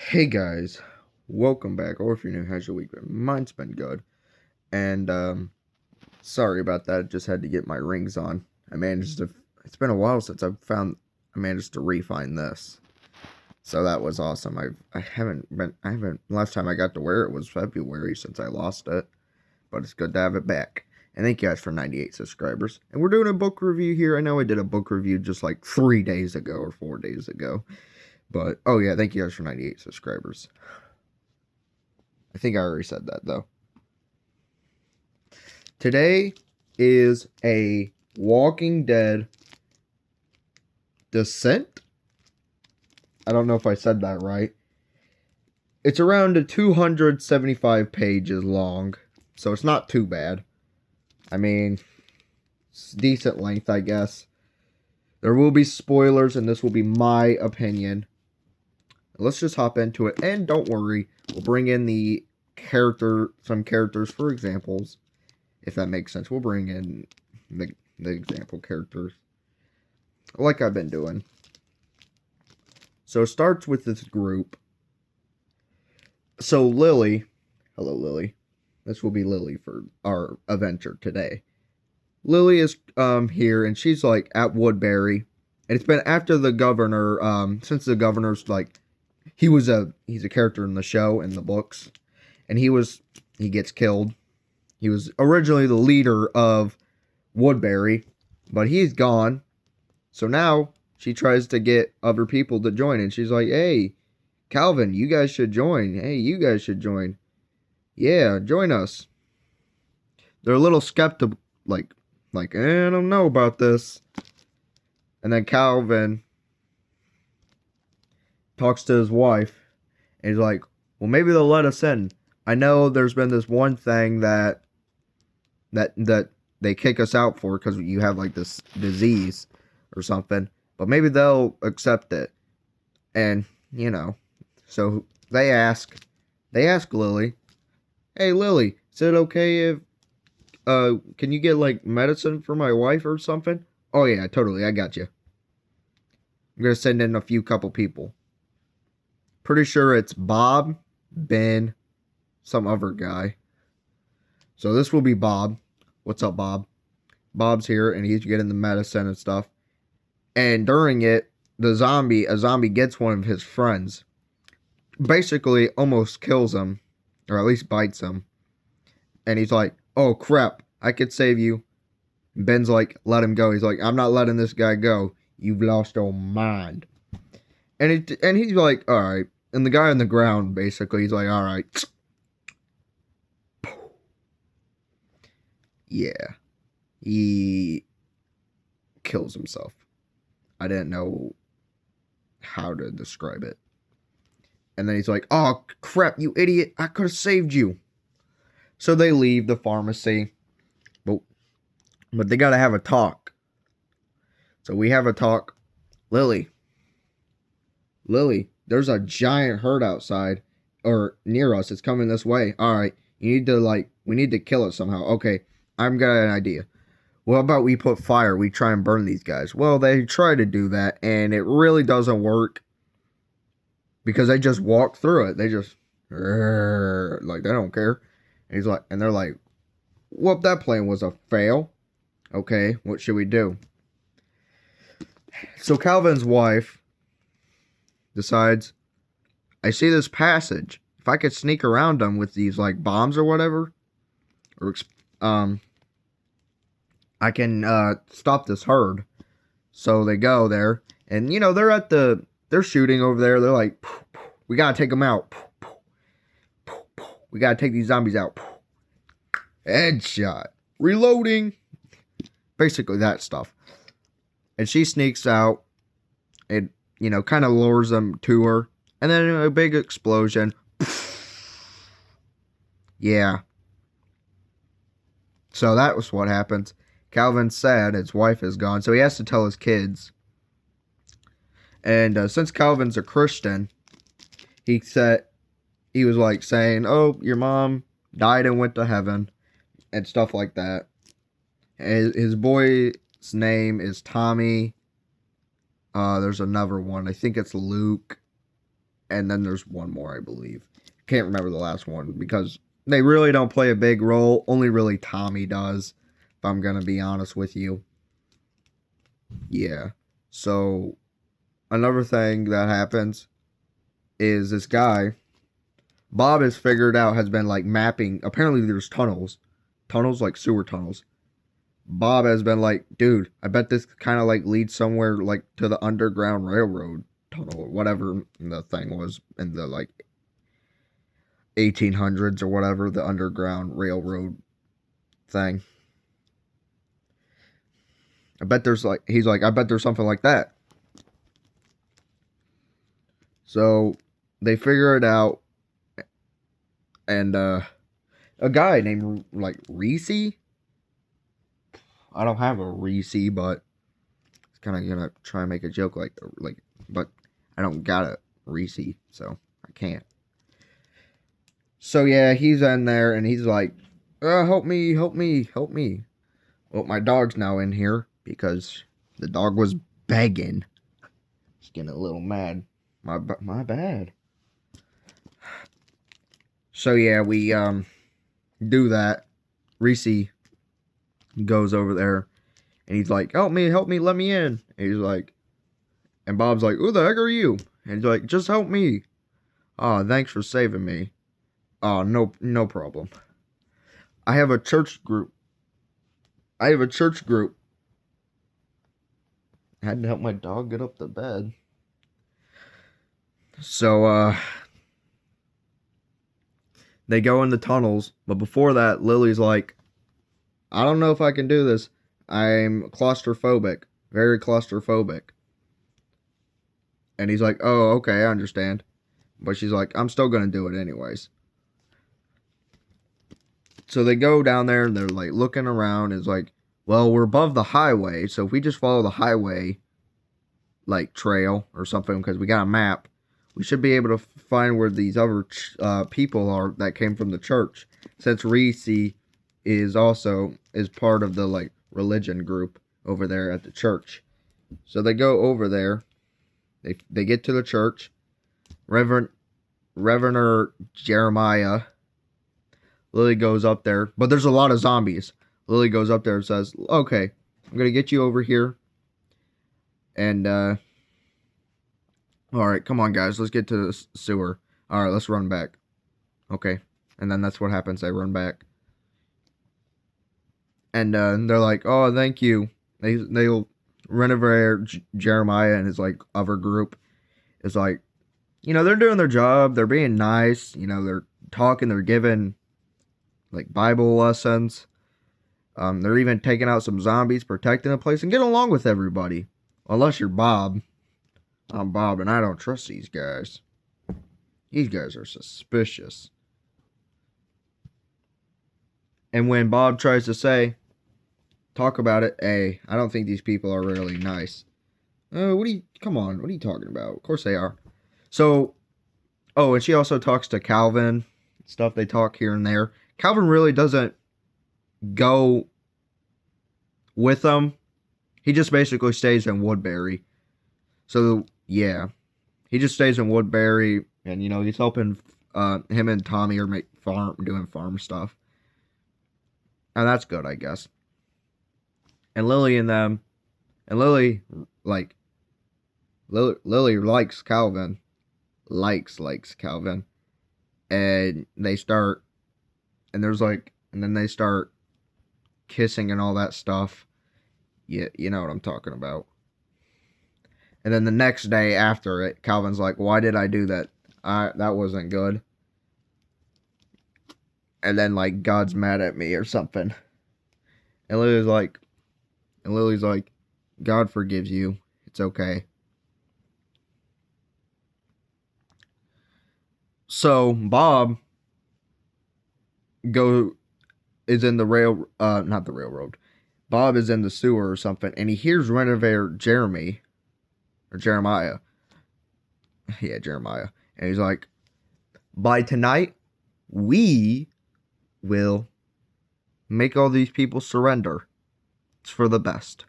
Hey guys, welcome back. Or if you're new, how's your week been? Mine's been good. And sorry about that. I just had to get my rings on. I managed to. It's been a while since I managed to refine this. So that was awesome. I haven't. Last time I got to wear it was February since I lost it. But it's good to have it back. And thank you guys for 98 subscribers. And we're doing a book review here. I know I did a book review just like 3 days ago or 4 days ago. But oh yeah, thank you guys for 98 subscribers. I think I already said that though. Today is a Walking Dead Descent. I don't know if I said that right. It's around 275 pages long, so it's not too bad. I mean, it's decent length, I guess. There will be spoilers, and this will be my opinion. Let's just hop into it, and don't worry, we'll bring in some characters for examples, if that makes sense. We'll bring in the example characters, like I've been doing. So it starts with this group. So Lily, hello Lily. This will be Lily for our adventure today. Lily is here, and she's like at Woodbury, and it's been after the governor. Since the governor's like, he's a character in the show in the books, and he gets killed. He was originally the leader of Woodbury, but he's gone. So now she tries to get other people to join, and she's like, "Hey, Calvin, you guys should join. Hey, you guys should join. Yeah, join us." They're a little skeptical, I don't know about this. And then Calvin talks to his wife, and he's like, "Well, maybe they'll let us in. I know there's been this one thing that they kick us out for because you have like this disease or something, but maybe they'll accept it." And so they ask Lily, "Hey Lily, is it okay if can you get like medicine for my wife or something?" "Oh yeah, totally, I got you. I'm gonna send in a few couple people. Pretty sure it's Bob, Ben, some other guy. So this will be Bob. What's up, Bob?" Bob's here, and he's getting the medicine and stuff. And during it, a zombie gets one of his friends. Basically, almost kills him, or at least bites him. And he's like, "Oh crap, I could save you." Ben's like, "Let him go." He's like, "I'm not letting this guy go. You've lost your mind." And he's like, "All right." And the guy on the ground, basically, he's like, "All right." Yeah, he kills himself. I didn't know how to describe it. And then he's like, "Oh crap, you idiot! I could have saved you." So they leave the pharmacy, but they gotta have a talk. So we have a talk. Lily, there's a giant herd outside or near us. It's coming this way. All right, we need to kill it somehow. Okay, I've got an idea. Well, how about we put fire? We try and burn these guys. Well, they try to do that, and it really doesn't work because they just walk through it. They just like they don't care. And he's like, and they're like, "Well, that plan was a fail. Okay, what should we do?" So Calvin's wife decides, "I see this passage. If I could sneak around them with these like bombs or whatever, or I can stop this herd." So they go there, and they're shooting over there. They're like, "We gotta take them out. We gotta take these zombies out." Headshot. Reloading. Basically that stuff. And she sneaks out. It kind of lures them to her, and then a big explosion. Yeah. So that was what happens. Calvin's sad his wife is gone, so he has to tell his kids. And since Calvin's a Christian, he was like saying, "Oh, your mom died and went to heaven," and stuff like that. His boy's name is Tommy. There's another one. I think it's Luke. and then there's one more, I believe. Can't remember the last one because they really don't play a big role. Only really Tommy does, if I'm gonna be honest with you. Yeah. So another thing that happens is this guy, Bob has figured out, has been like mapping. Apparently there's tunnels like sewer tunnels. Bob has been like, dude, I bet this kind of like leads somewhere like to the Underground Railroad tunnel or whatever the thing was in the like 1800s or whatever, the Underground Railroad thing. I bet there's like, he's like, I bet there's something like that. So they figure it out, and a guy named like Reese. I don't have a Reese, but it's kind of gonna try and make a joke like, but I don't got a Reese, so I can't. So yeah, he's in there and he's like, help me, help me, help me. Well, my dog's now in here because the dog was begging. He's getting a little mad. My bad. So yeah, we do that. Reese goes over there and he's like, help me, let me in. And he's like, and Bob's like, who the heck are you? And he's like, just help me. Oh, thanks for saving me. Oh, no problem. I have a church group. I had to help my dog get up to bed. So, they go in the tunnels, but before that, Lily's like, I don't know if I can do this. I'm claustrophobic. Very claustrophobic. And he's like, oh, okay, I understand. But she's like, I'm still gonna do it anyways. So they go down there and they're like looking around. It's like, well, we're above the highway, so if we just follow the highway like trail or something, because we got a map, we should be able to find where these other people are that came from the church. Since Reese is part of the like religion group over there at the church. So they go over there. They get to the church. Reverend Jeremiah. Lily goes up there, but there's a lot of zombies. Lily goes up there and says, okay, I'm going to get you over here. And, alright, come on, guys. Let's get to the sewer. Alright, let's run back. Okay. And then that's what happens. They run back. And, they're like, oh, thank you. They'll run over there. Jeremiah and his, like, other group is like, you know, they're doing their job. They're being nice. You know, they're talking. They're giving like Bible lessons. They're even taking out some zombies, protecting the place, and getting along with everybody. Unless you're Bob. I'm Bob, and I don't trust these guys. These guys are suspicious. And when Bob tries to talk about it, hey, I don't think these people are really nice. Come on, what are you talking about? Of course they are. So, oh, and she also talks to Calvin. Stuff, they talk here and there. Calvin really doesn't go with them. He just basically stays in Woodbury. So, yeah. He just stays in Woodbury, and, you know, he's helping him and Tommy are doing farm stuff. And that's good, I guess. And Lily Lily likes Calvin. Likes Calvin. And they start, and then they start kissing and all that stuff. Yeah, you know what I'm talking about. And then the next day after it, Calvin's like, why did I do that? That wasn't good. And then, like, God's mad at me or something. And Lily's like, God forgives you. It's okay. So, Bob is in the not the railroad. Bob is in the sewer or something, and he hears Renovator Jeremiah. Yeah, Jeremiah. And he's like, by tonight, we will make all these people surrender. It's for the best.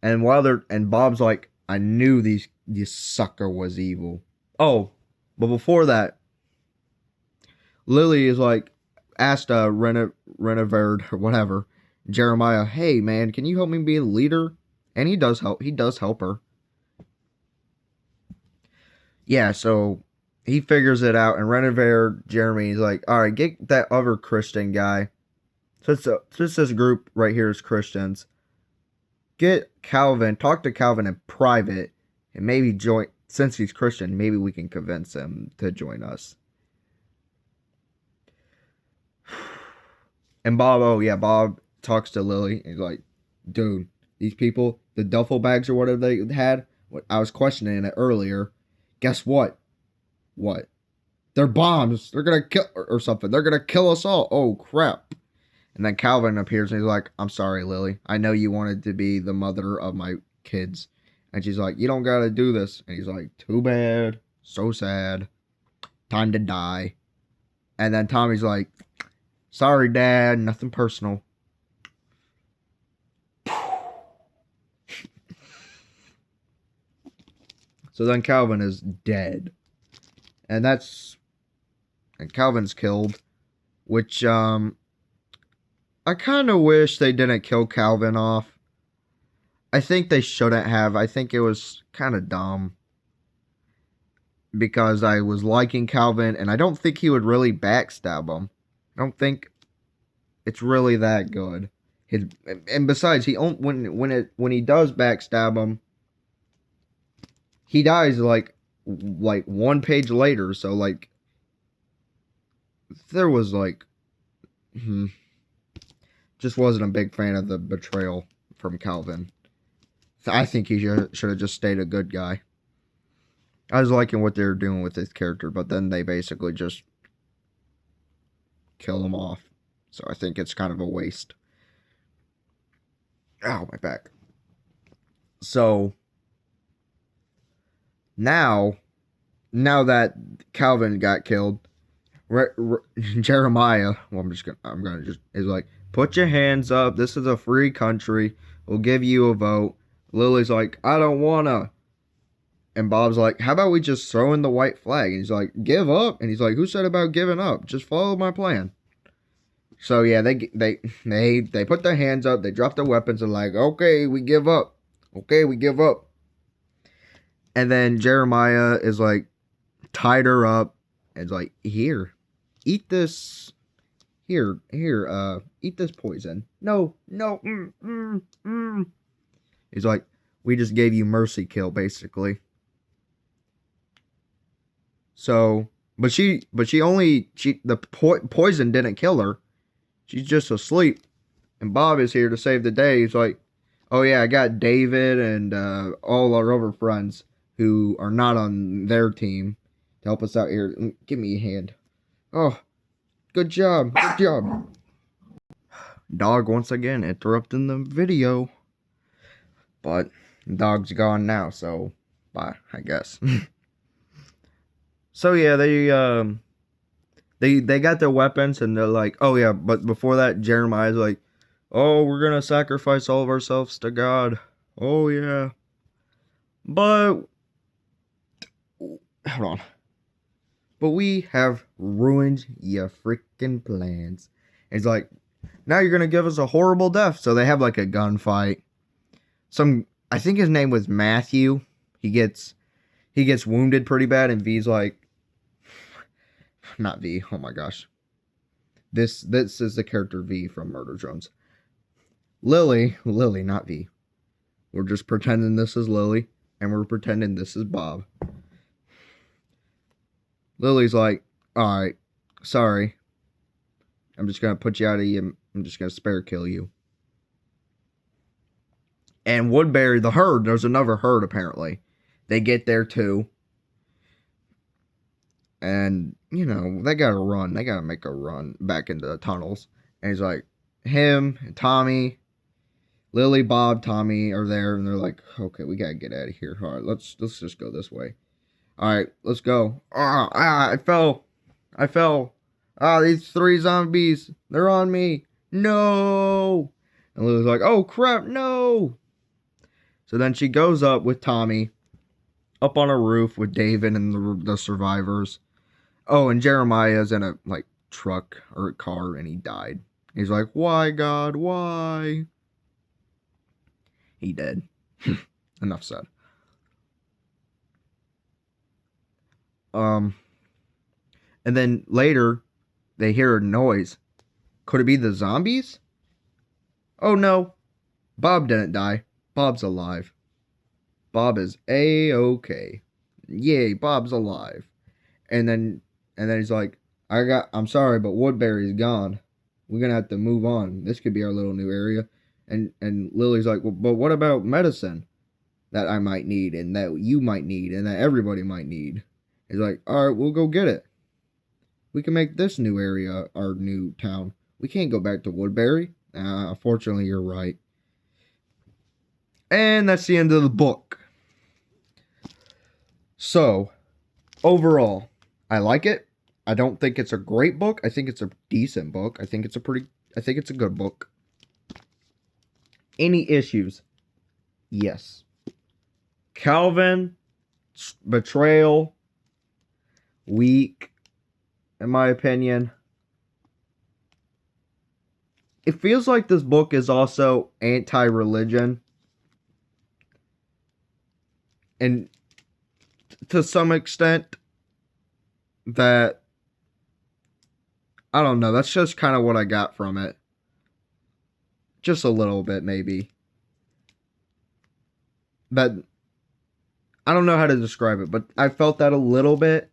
And Bob's like, I knew this sucker was evil. Oh, But before that, Lily is like asked Reneverd or whatever, Jeremiah, hey man, can you help me be a leader? And he does help. He does help her. Yeah, so he figures it out, and Reneverd Jeremy is like, all right, get that other Christian guy. Since this group right here is Christians, get Calvin, talk to Calvin in private, and maybe join. Since he's Christian, maybe we can convince him to join us. And Bob, oh yeah, Bob talks to Lily. And he's like, dude, these people, the duffel bags or whatever they had, I was questioning it earlier. Guess what? What? They're bombs. They're gonna kill or something. They're gonna kill us all. Oh crap. And then Calvin appears and he's like, I'm sorry, Lily. I know you wanted to be the mother of my kids. And she's like, you don't gotta do this. And he's like, too bad. So sad. Time to die. And then Tommy's like, sorry, Dad. Nothing personal. So then Calvin is dead. And Calvin's killed. Which, I kind of wish they didn't kill Calvin off. I think they shouldn't have. I think it was kind of dumb. Because I was liking Calvin, and I don't think he would really backstab him. I don't think it's really that good. And besides, when he does backstab him, he dies like one page later. So like, there was like, just wasn't a big fan of the betrayal from Calvin. I think he should have just stayed a good guy. I was liking what they were doing with his character, but then they basically just kill him off. So I think it's kind of a waste. Ow, my back. So now that Calvin got killed, Jeremiah, well, I'm gonna just is like, put your hands up. This is a free country. We'll give you a vote. Lily's like, I don't wanna. And Bob's like, how about we just throw in the white flag? And he's like, give up? And he's like, who said about giving up? Just follow my plan. So yeah, they put their hands up. They drop their weapons and like, okay, we give up. Okay, we give up. And then Jeremiah is like, tied her up. And is like, here, eat this. Here, eat this poison. No. He's like, we just gave you mercy kill, basically. So, the poison didn't kill her. She's just asleep. And Bob is here to save the day. He's like, oh yeah, I got David and all our other friends who are not on their team to help us out here. Give me a hand. Oh, good job. Good job. Dog once again interrupting the video. But the dog's gone now, so bye, I guess. So yeah, they got their weapons and they're like, oh yeah, but before that, Jeremiah's like, oh, we're gonna sacrifice all of ourselves to God. Oh yeah. But hold on. But we have ruined your freaking plans. And he's like, now you're gonna give us a horrible death. So they have like a gunfight. I think his name was Matthew. He gets wounded pretty bad, and V's like, not V. Oh my gosh. This is the character V from Murder Drones. Lily, not V. We're just pretending this is Lily, and we're pretending this is Bob. Lily's like, all right, sorry. I'm just gonna put you out of you. I'm just gonna spare kill you. And Woodbury, the herd, there's another herd apparently. They get there too. And, you know, they gotta run. They gotta make a run back into the tunnels. And he's like, him, Tommy, Lily, Bob, Tommy are there. And they're like, okay, we gotta get out of here. All right, let's just go this way. All right, let's go. I fell. These 3 zombies, they're on me. No. And Lily's like, oh, crap, no. So then she goes up with Tommy. up on a roof with David and the survivors. Oh, and Jeremiah's in a like truck or a car and he died. He's like, "Why, God? Why?" He did. Enough said. And then later they hear a noise. Could it be the zombies? Oh no, Bob didn't die. Bob's alive. Bob is A-okay. Yay, Bob's alive. And then he's like, I'm sorry, but Woodbury's gone. We're gonna have to move on. This could be our little new area. And Lily's like, well, but what about medicine that I might need and that you might need and that everybody might need? He's like, all right, we'll go get it. We can make this new area our new town. We can't go back to Woodbury. Unfortunately, you're right. And that's the end of the book. So, overall, I like it. I don't think it's a great book. I think it's a decent book. I think it's a good book. Any issues? Yes. Calvin, betrayal, weak, in my opinion. It feels like this book is also anti-religion. And to some extent, that, I don't know, that's just kind of what I got from it. Just a little bit, maybe. But I don't know how to describe it, but I felt that a little bit.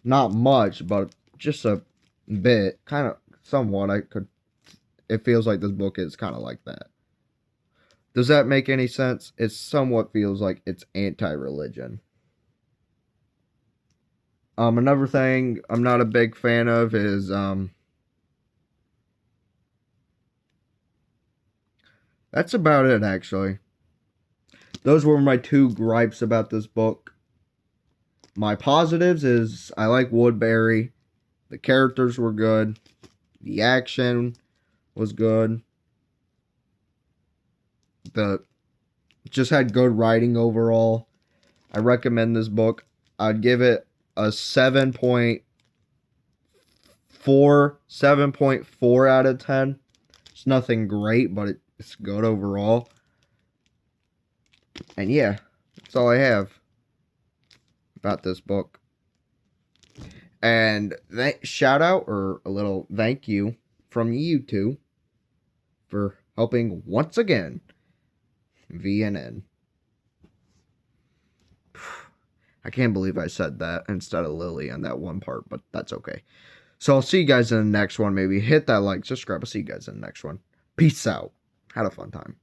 Not much, but just a bit. Kind of, somewhat, it feels like this book is kind of like that. Does that make any sense? It somewhat feels like it's anti-religion. Another thing I'm not a big fan of is, that's about it, actually. Those were my two gripes about this book. My positives is I like Woodbury. The characters were good. The action was good. Just had good writing overall. I recommend this book. I'd give it a 7.4 out of 10. It's nothing great, but it's good overall. And yeah, that's all I have about this book. And shout out or a little thank you from you two for helping once again. VNN. I can't believe I said that instead of Lily on that one part, but that's okay. So I'll see you guys in the next one. Maybe hit that like, subscribe. I'll see you guys in the next one. Peace out. Had a fun time.